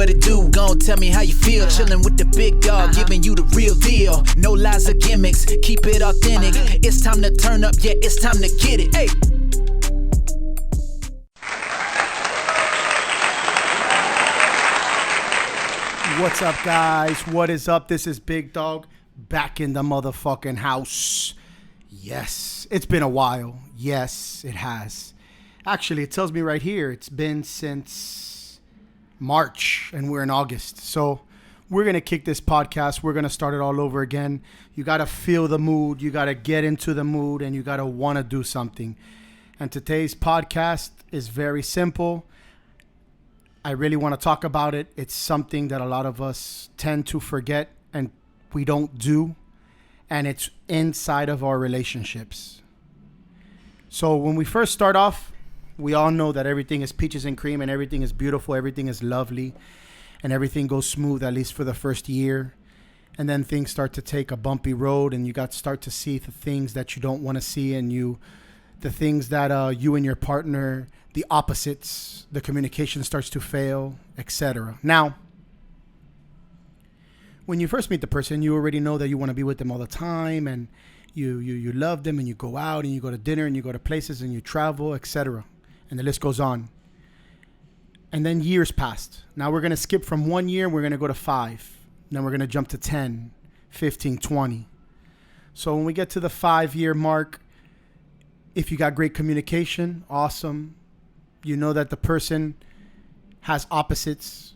what it do, gon' tell me how you feel. Chillin' with the big dog, giving you the real deal. No lies or gimmicks, keep it authentic. It's time to turn up, yeah, it's time to get it. Hey. What's up, guys? What is up? This is Big Dog back in the motherfucking house. Yes, it's been a while. Yes, it has. Actually, it tells me right here it's been since March and we're in August. So we're going to kick this podcast. We're going to start it all over again. You got to feel the mood. You got to get into the mood and you got to want to do something. And today's podcast is very simple. I really want to talk about it. It's something that a lot of us tend to forget and we don't do. And it's inside of our relationships. So when we first start off, we all know that everything is peaches and cream and everything is beautiful. Everything is lovely and everything goes smooth, at least for the first year. And then things start to take a bumpy road and you got to start to see the things that you don't want to see and the things that you and your partner, the opposites, the communication starts to fail, etc. Now, when you first meet the person, you already know that you want to be with them all the time and you love them and you go out and you go to dinner and you go to places and you travel, etc. And the list goes on. And then years passed. Now we're going to skip from 1 year, we're going to go to 5. Then we're going to jump to 10, 15, 20. So when we get to the 5-year mark, if you got great communication, awesome. You know that the person has opposites.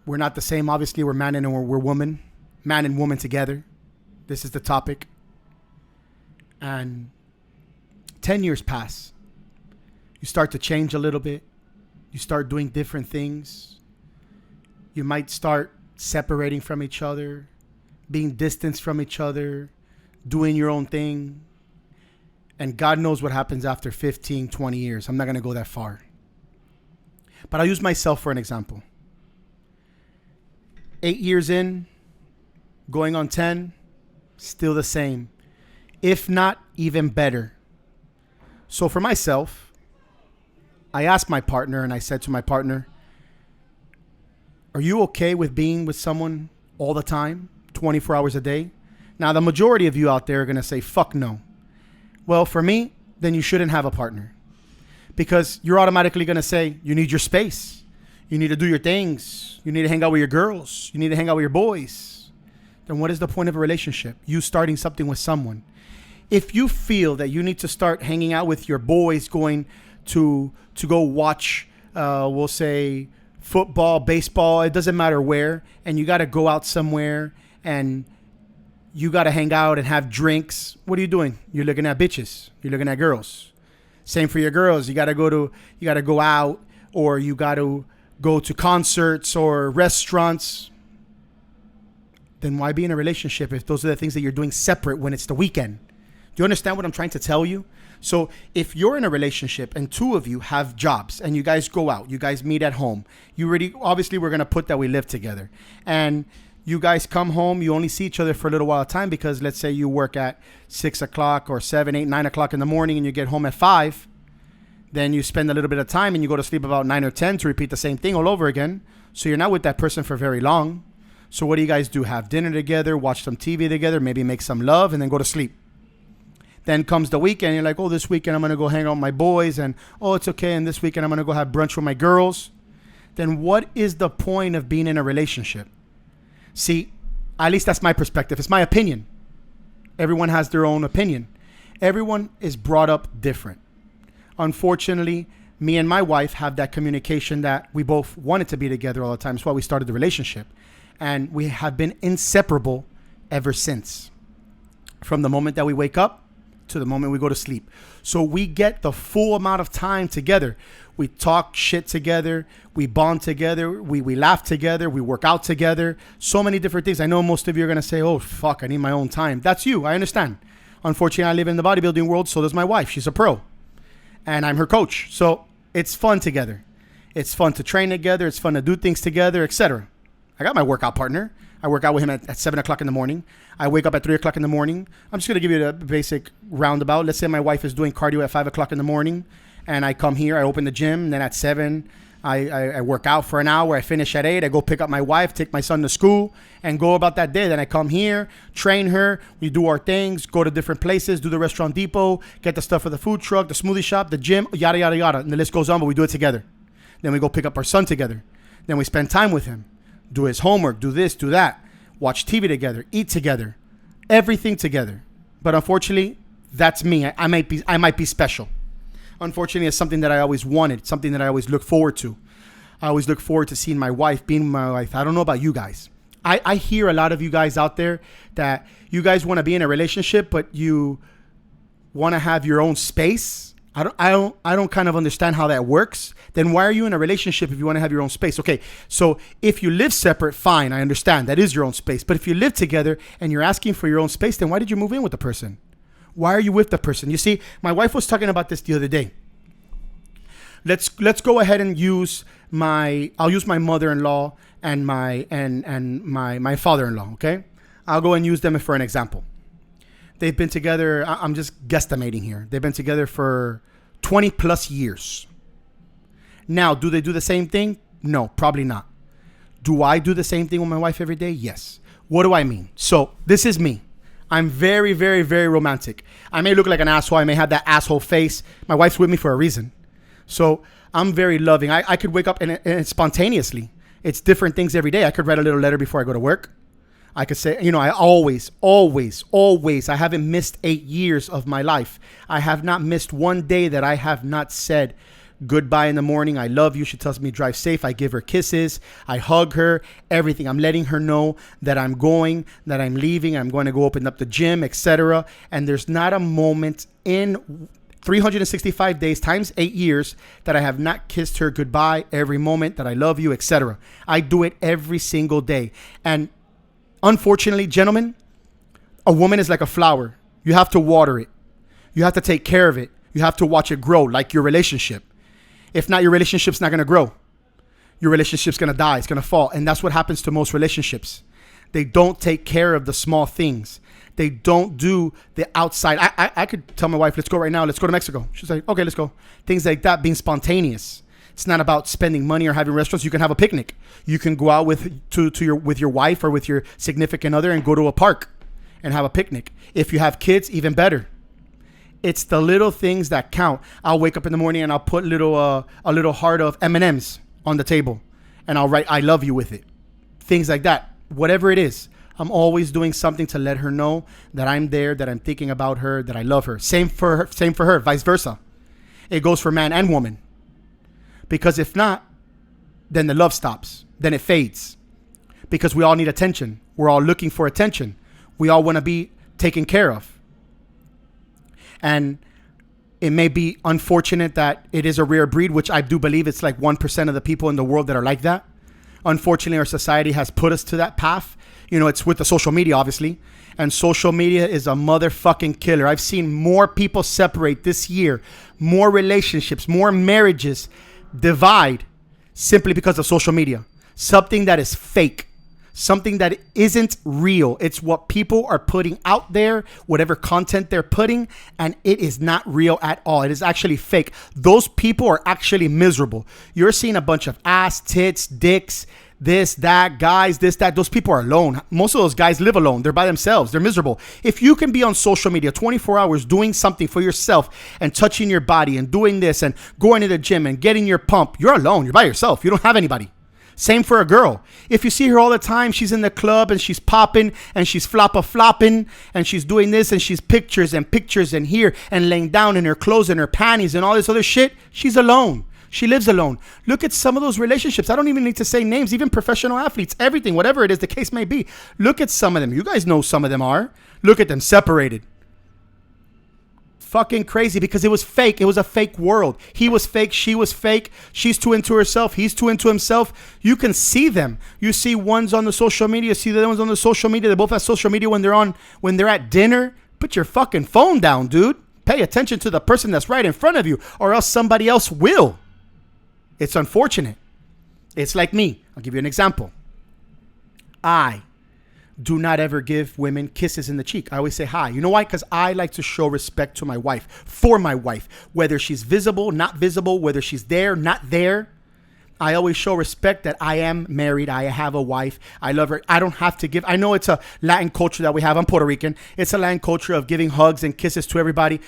We're not the same. Obviously, we're man and we're woman. Man and woman together. This is the topic. And 10 years pass. You start to change a little bit. You start doing different things. You might start separating from each other, being distanced from each other, doing your own thing. And God knows what happens after 15, 20 years. I'm not going to go that far. But I'll use myself for an example. 8 years in, going on 10, still the same. If not, even better. So for myself, I asked my partner and I said to my partner, are you okay with being with someone all the time, 24 hours a day? Now, the majority of you out there are going to say, fuck no. Well, for me, then you shouldn't have a partner. Because you're automatically going to say, you need your space. You need to do your things. You need to hang out with your girls. You need to hang out with your boys. Then what is the point of a relationship? You starting something with someone. If you feel that you need to start hanging out with your boys, going to go watch, we'll say, football, baseball, it doesn't matter where, and you got to go out somewhere and you got to hang out and have drinks. What are you doing? You're looking at bitches. You're looking at girls. Same for your girls. You got to go out, or you got to go to concerts or restaurants. Then why be in a relationship if those are the things that you're doing separate when it's the weekend? Do you understand what I'm trying to tell you? So if you're in a relationship and two of you have jobs and you guys go out, you guys meet at home, obviously we're going to put that we live together. And you guys come home, you only see each other for a little while of time because let's say you work at 6 o'clock or 7, 8, 9 o'clock in the morning and you get home at 5. Then you spend a little bit of time and you go to sleep about 9 or 10 to repeat the same thing all over again. So you're not with that person for very long. So what do you guys do? Have dinner together, watch some TV together, maybe make some love, and then go to sleep. Then comes the weekend. You're like, oh, this weekend I'm going to go hang out with my boys. And, oh, it's okay. And this weekend I'm going to go have brunch with my girls. Then what is the point of being in a relationship? See, at least that's my perspective. It's my opinion. Everyone has their own opinion. Everyone is brought up different. Unfortunately, me and my wife have that communication that we both wanted to be together all the time. That's why we started the relationship. And we have been inseparable ever since. From the moment that we wake up to the moment we go to sleep. So we get the full amount of time together. We talk shit together. We bond together. We laugh together. We work out together. So many different things. I know most of you are going to say, oh, fuck, I need my own time. That's you. I understand. Unfortunately, I live in the bodybuilding world. So does my wife. She's a pro. And I'm her coach. So it's fun together. It's fun to train together. It's fun to do things together, etc. I got my workout partner. I work out with him at 7 o'clock in the morning. I wake up at 3 o'clock in the morning. I'm just going to give you the basic roundabout. Let's say my wife is doing cardio at 5 o'clock in the morning. And I come here. I open the gym. And then at 7, I work out for an hour. I finish at 8. I go pick up my wife, take my son to school, and go about that day. Then I come here, train her. We do our things, go to different places, do the restaurant depot, get the stuff for the food truck, the smoothie shop, the gym, yada, yada, yada. And the list goes on, but we do it together. Then we go pick up our son together. Then we spend time with him, do his homework, do this, do that, watch TV together, eat together, everything together. But unfortunately, that's me. I might be special. Unfortunately, it's something that I always wanted, something that I always look forward to. I always look forward to seeing my wife, being with my wife. I don't know about you guys. I hear a lot of you guys out there that you guys want to be in a relationship, but you want to have your own space. I don't kind of understand how that works. Then why are you in a relationship if you want to have your own space? Okay, so if you live separate, fine, I understand. That is your own space. But if you live together and you're asking for your own space, then why did you move in with the person? Why are you with the person? You see, my wife was talking about this the other day. Let's go ahead and I'll use my mother-in-law and my father-in-law, okay? I'll go and use them for an example. They've been together, I'm just guesstimating here. They've been together for 20 plus years. Now, do they do the same thing? No, probably not. Do I do the same thing with my wife every day? Yes. What do I mean? So this is me. I'm very, very, very romantic. I may look like an asshole. I may have that asshole face. My wife's with me for a reason. So I'm very loving. I could wake up and spontaneously. It's different things every day. I could write a little letter before I go to work. I could say, I always, I haven't missed 8 years of my life. I have not missed one day that I have not said goodbye in the morning. I love you. She tells me drive safe. I give her kisses. I hug her, everything. I'm letting her know that I'm going, that I'm leaving. I'm going to go open up the gym, etc. And there's not a moment in 365 days times 8 years that I have not kissed her goodbye every moment, that I love you, etc. I do it every single day. And unfortunately, gentlemen, a woman is like a flower. You have to water it. You have to take care of it. You have to watch it grow, like your relationship. If not, your relationship's not going to grow. Your relationship's going to die. It's going to fall. And that's what happens to most relationships. They don't take care of the small things. They don't do the outside. I could tell my wife, let's go right now. Let's go to Mexico. She's like, okay, let's go. Things like that, being spontaneous. It's not about spending money or having restaurants. You can have a picnic. You can go out with your wife or with your significant other and go to a park and have a picnic. If you have kids, even better. It's the little things that count. I'll wake up in the morning and I'll put a little heart of M&Ms on the table, and I'll write I love you with it. Things like that. Whatever it is, I'm always doing something to let her know that I'm there, that I'm thinking about her, that I love her. Same for her, vice versa. It goes for man and woman. Because if not, then the love stops. Then it fades. Because we all need attention. We're all looking for attention. We all want to be taken care of. And it may be unfortunate that it is a rare breed, which I do believe it's like 1% of the people in the world that are like that. Unfortunately, our society has put us to that path. It's with the social media, obviously. And social media is a motherfucking killer. I've seen more people separate this year, more relationships, more marriages divide simply because of social media. Something that is fake. Something that isn't real. It's what people are putting out there, whatever content they're putting, and it is not real at all. It is actually fake. Those people are actually miserable. You're seeing a bunch of ass, tits, dicks, this, that, guys, this, that. Those people are alone. Most of those guys live alone. They're by themselves. They're miserable. If you can be on social media 24 hours doing something for yourself and touching your body and doing this and going to the gym and getting your pump, you're alone. You're by yourself. You don't have anybody. Same for a girl. If you see her all the time, she's in the club and she's popping and she's flopping and she's doing this and she's pictures and here and laying down in her clothes and her panties and all this other shit, she's alone. She lives alone. Look at some of those relationships. I don't even need to say names, even professional athletes, everything, whatever it is the case may be. Look at some of them. You guys know some of them are. Look at them separated. Fucking crazy because it was fake. It was a fake world. He was fake. She was fake. She's too into herself. He's too into himself. You can see them. You see ones on the social media. See the other ones on the social media. They both have social media when they're at dinner. Put your fucking phone down, dude. Pay attention to the person that's right in front of you, or else somebody else will. It's unfortunate. It's like me. I'll give you an example. I do not ever give women kisses in the cheek. I always say hi. You know why? Because I like to show respect to my wife, for my wife, whether she's visible, not visible, whether she's there, not there. I always show respect that I am married. I have a wife. I love her. I don't have to give. I know it's a Latin culture that we have. I'm Puerto Rican. It's a Latin culture of giving hugs and kisses to everybody.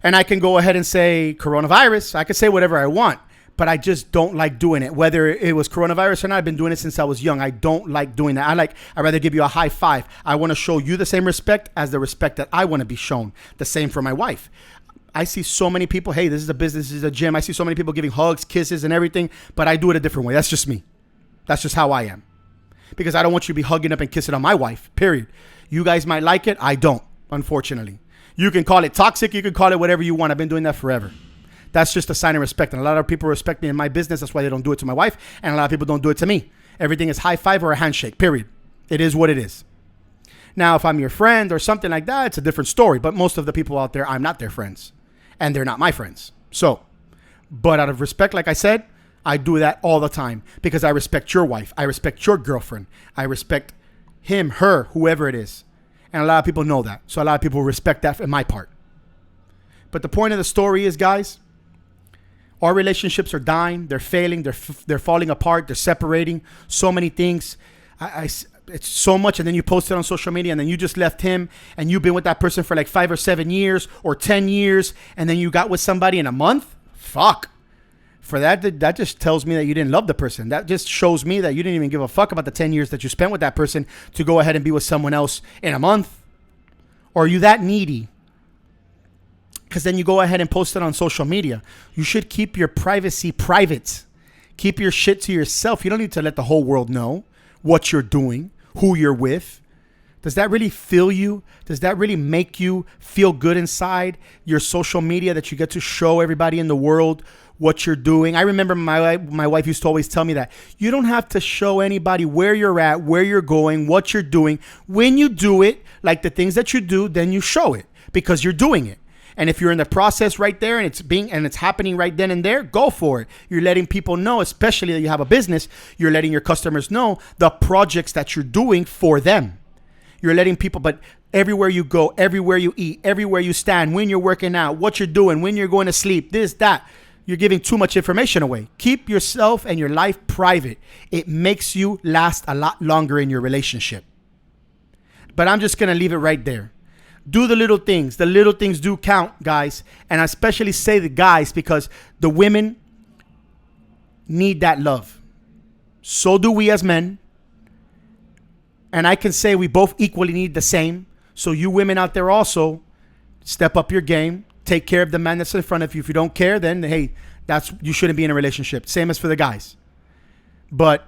And I can go ahead and say coronavirus. I can say whatever I want. But I just don't like doing it. Whether it was coronavirus or not, I've been doing it since I was young. I don't like doing that. I'd rather give you a high five. I want to show you the same respect as the respect that I want to be shown. The same for my wife. I see so many people, hey, this is a business, this is a gym. I see so many people giving hugs, kisses, and everything, but I do it a different way. That's just me. That's just how I am. Because I don't want you to be hugging up and kissing on my wife, period. You guys might like it. I don't, unfortunately. You can call it toxic. You can call it whatever you want. I've been doing that forever. That's just a sign of respect. And a lot of people respect me in my business. That's why they don't do it to my wife. And a lot of people don't do it to me. Everything is high five or a handshake, period. It is what it is. Now, if I'm your friend or something like that, it's a different story. But most of the people out there, I'm not their friends. And they're not my friends. So, but out of respect, like I said, I do that all the time. Because I respect your wife. I respect your girlfriend. I respect him, her, whoever it is. And a lot of people know that. So a lot of people respect that in my part. But the point of the story is, guys, our relationships are dying. They're failing. They're falling apart. They're separating. So many things. It's so much. And then you post it on social media and then you just left him and you've been with that person for like 5 or 7 years or 10 years. And then you got with somebody in a month. Fuck. For that just tells me that you didn't love the person. That just shows me that you didn't even give a fuck about the 10 years that you spent with that person to go ahead and be with someone else in a month. Or are you that needy? Because then you go ahead and post it on social media. You should keep your privacy private. Keep your shit to yourself. You don't need to let the whole world know what you're doing, who you're with. Does that really fill you? Does that really make you feel good inside your social media that you get to show everybody in the world what you're doing? I remember my wife used to always tell me that you don't have to show anybody where you're at, where you're going, what you're doing. When you do it, like the things that you do, then you show it because you're doing it. And if you're in the process right there and it's happening right then and there, go for it. You're letting people know, especially that you have a business, you're letting your customers know the projects that you're doing for them. You're letting people, but everywhere you go, everywhere you eat, everywhere you stand, when you're working out, what you're doing, when you're going to sleep, this, that, you're giving too much information away. Keep yourself and your life private. It makes you last a lot longer in your relationship. But I'm just going to leave it right there. Do the little things. The little things do count, guys. And I especially say the guys because the women need that love. So do we as men. And I can say we both equally need the same. So you women out there also, step up your game. Take care of the man that's in front of you. If you don't care, then, hey, you shouldn't be in a relationship. Same as for the guys. But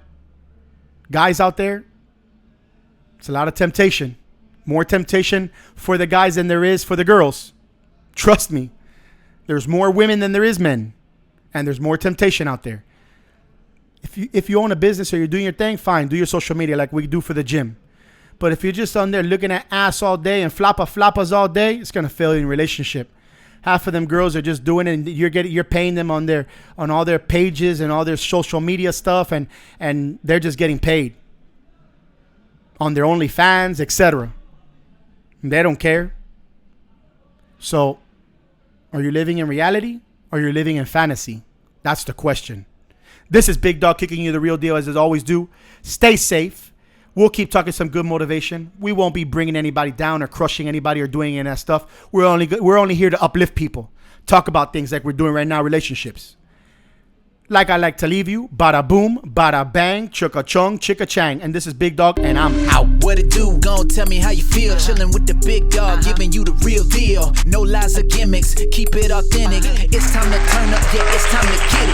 guys out there, it's a lot of temptation. More temptation for the guys than there is for the girls. Trust me. There's more women than there is men. And there's more temptation out there. If you own a business or you're doing your thing, fine. Do your social media like we do for the gym. But if you're just on there looking at ass all day and floppas all day, it's going to fail in relationship. Half of them girls are just doing it and you're paying them on all their pages and all their social media stuff and they're just getting paid on their OnlyFans, etc. They don't care. So, are you living in reality or are you living in fantasy? That's the question. This is Big Dog kicking you the real deal as I always do. Stay safe. We'll keep talking some good motivation. We won't be bringing anybody down or crushing anybody or doing any of that stuff. We're only here to uplift people. Talk about things like we're doing right now, relationships. Like I like to leave you, bada boom, bada bang, chugga chung, chicka chang. And this is Big Dog, and I'm out. What it do? Gon' tell me how you feel. Chillin' with the big dog, giving you the real deal. No lies or gimmicks, keep it authentic. It's time to turn up, yeah, it's time to get it.